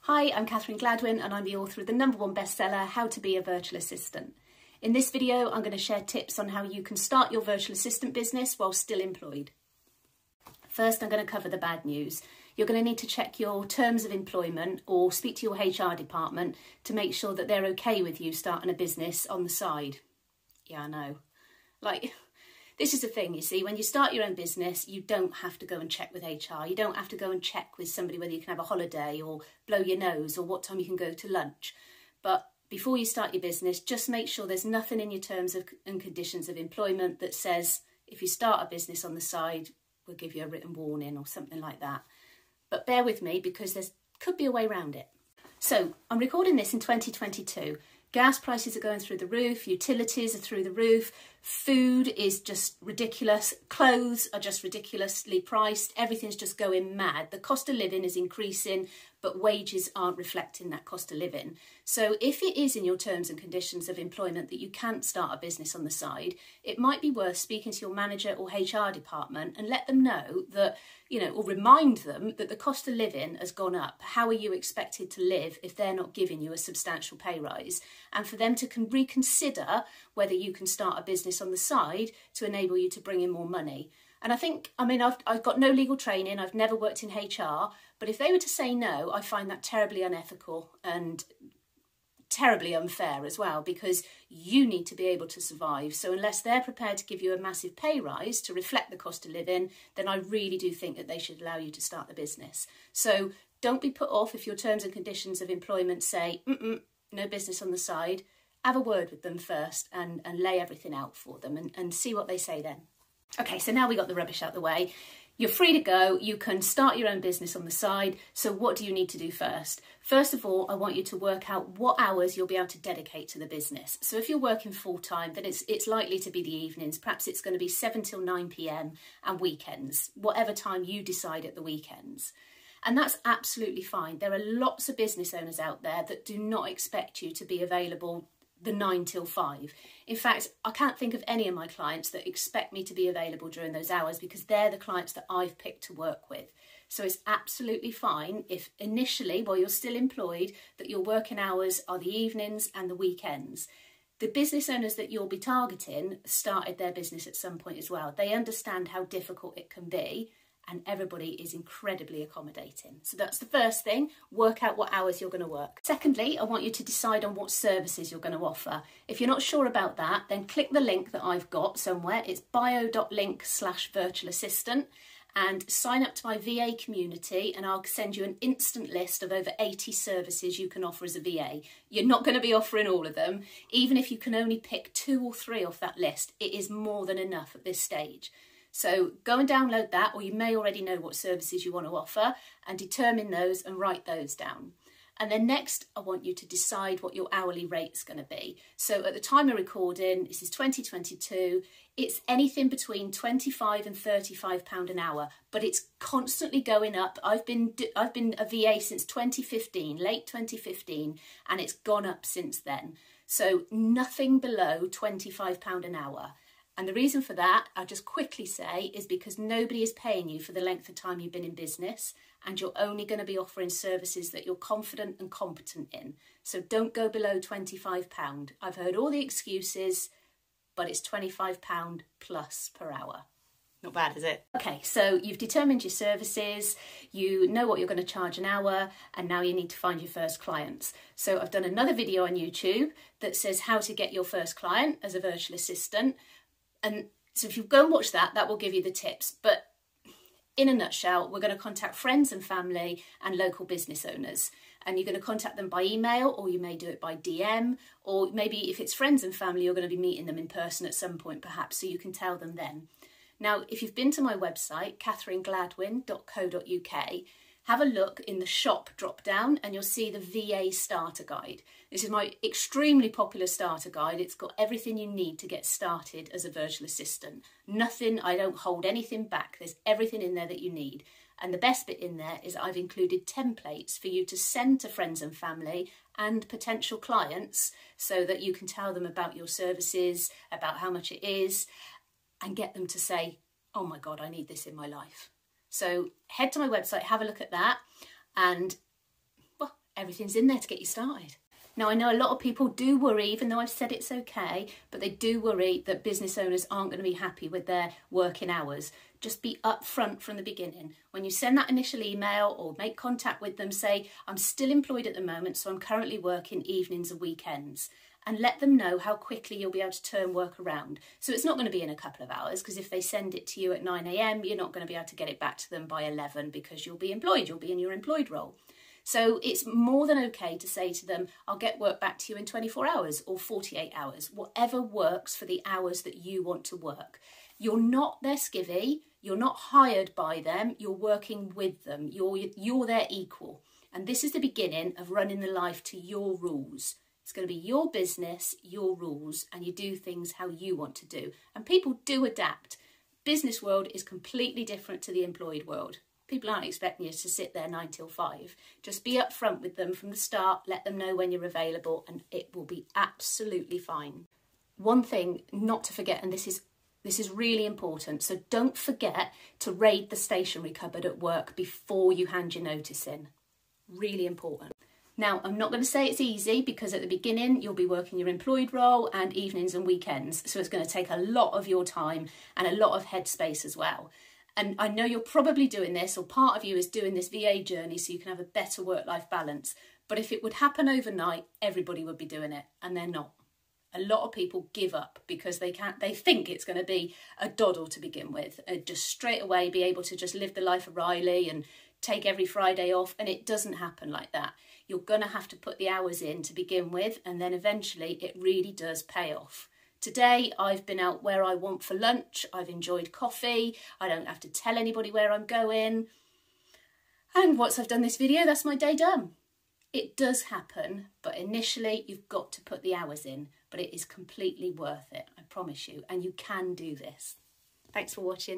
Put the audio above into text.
Hi, I'm Catherine Gladwyn and I'm the author of the #1 bestseller, How to Be a Virtual Assistant. In this video, I'm going to share tips on how you can start your virtual assistant business while still employed. First, I'm going to cover the bad news. You're going to need to check your terms of employment or speak to your HR department to make sure that they're okay with you starting a business on the side. Yeah, I know. This is the thing, you see, when you start your own business, you don't have to go and check with HR. You don't have to go and check with somebody whether you can have a holiday or blow your nose or what time you can go to lunch. But before you start your business, just make sure there's nothing in your terms and conditions of employment that says if you start a business on the side, we'll give you a written warning or something like that. But bear with me because there could be a way around it. So I'm recording this in 2022. Gas prices are going through the roof, utilities are through the roof, food is just ridiculous, clothes are just ridiculously priced, everything's just going mad. The cost of living is increasing, but wages aren't reflecting that cost of living. So if it is in your terms and conditions of employment that you can't start a business on the side, it might be worth speaking to your manager or HR department and let them know that, or remind them that the cost of living has gone up. How are you expected to live if they're not giving you a substantial pay rise? And for them to reconsider whether you can start a business on the side to enable you to bring in more money. And I've got no legal training, I've never worked in HR, but if they were to say no, I find that terribly unethical and terribly unfair as well, because you need to be able to survive. So unless they're prepared to give you a massive pay rise to reflect the cost of living, then I really do think that they should allow you to start the business. So don't be put off if your terms and conditions of employment say, no business on the side. Have a word with them first and lay everything out for them and see what they say then. Okay, so now we got the rubbish out the way. You're free to go. You can start your own business on the side. So what do you need to do first? First of all, I want you to work out what hours you'll be able to dedicate to the business. So if you're working full time, then it's likely to be the evenings. Perhaps it's going to be 7 till 9 p.m. and weekends, whatever time you decide at the weekends. And that's absolutely fine. There are lots of business owners out there that do not expect you to be available the 9 till 5. In fact, I can't think of any of my clients that expect me to be available during those hours because they're the clients that I've picked to work with. So it's absolutely fine if initially, while you're still employed, that your working hours are the evenings and the weekends. The business owners that you'll be targeting started their business at some point as well. They understand how difficult it can be, and everybody is incredibly accommodating. So that's the first thing, work out what hours you're going to work. Secondly, I want you to decide on what services you're going to offer. If you're not sure about that, then click the link that I've got somewhere. It's bio.link/virtual-assistant and sign up to my VA community and I'll send you an instant list of over 80 services you can offer as a VA. You're not going to be offering all of them. Even if you can only pick 2 or 3 off that list, it is more than enough at this stage. So go and download that, or you may already know what services you want to offer and determine those and write those down. And then next, I want you to decide what your hourly rate's going to be. So at the time of recording, this is 2022, it's anything between £25 and £35 an hour, but it's constantly going up. I've been a VA since 2015, late 2015, and it's gone up since then. So nothing below £25 an hour. And the reason for that, I'll just quickly say, is because nobody is paying you for the length of time you've been in business, and you're only going to be offering services that you're confident and competent in. So don't go below £25. I've heard all the excuses, but it's £25 plus per hour. Not bad, is it? Okay, so you've determined your services, you know what you're going to charge an hour, and now you need to find your first clients. So I've done another video on YouTube that says how to get your first client as a virtual assistant. And so if you go and watch that, that will give you the tips. But in a nutshell, we're going to contact friends and family and local business owners. And you're going to contact them by email, or you may do it by DM, or maybe if it's friends and family, you're going to be meeting them in person at some point perhaps, so you can tell them then. Now, if you've been to my website, catherinegladwyn.co.uk, have a look in the shop drop down and you'll see the VA starter guide. This is my extremely popular starter guide. It's got everything you need to get started as a virtual assistant. Nothing, I don't hold anything back. There's everything in there that you need. And the best bit in there is I've included templates for you to send to friends and family and potential clients so that you can tell them about your services, about how much it is, and get them to say, oh my God, I need this in my life. So head to my website, have a look at that, and well, everything's in there to get you started. Now, I know a lot of people do worry, even though I've said it's okay, but they do worry that business owners aren't going to be happy with their working hours. Just be upfront from the beginning. When you send that initial email or make contact with them, say, I'm still employed at the moment, so I'm currently working evenings and weekends. And let them know how quickly you'll be able to turn work around. So it's not going to be in a couple of hours, because if they send it to you at 9 a.m, you're not going to be able to get it back to them by 11 because you'll be employed, you'll be in your employed role. So it's more than okay to say to them, I'll get work back to you in 24 hours or 48 hours, whatever works for the hours that you want to work. You're not their skivvy, you're not hired by them, you're working with them, you're their equal. And this is the beginning of running the life to your rules. It's going to be your business, your rules, and you do things how you want to do. And people do adapt. Business world is completely different to the employed world. People aren't expecting you to sit there 9 till 5. Just be upfront with them from the start, let them know when you're available, and it will be absolutely fine. One thing not to forget, and this is really important, so don't forget to raid the stationery cupboard at work before you hand your notice in. Really important. Now, I'm not going to say it's easy, because at the beginning you'll be working your employed role and evenings and weekends, so it's going to take a lot of your time and a lot of headspace as well. And I know you're probably doing this, or part of you is doing this VA journey so you can have a better work-life balance. But if it would happen overnight, everybody would be doing it, and they're not. A lot of people give up because they think it's going to be a doddle to begin with, just straight away be able to just live the life of Riley and take every Friday off, and it doesn't happen like that. You're going to have to put the hours in to begin with, and then eventually it really does pay off. Today, I've been out where I want for lunch, I've enjoyed coffee, I don't have to tell anybody where I'm going. And once I've done this video, that's my day done. It does happen, but initially you've got to put the hours in, but it is completely worth it, I promise you, and you can do this. Thanks for watching.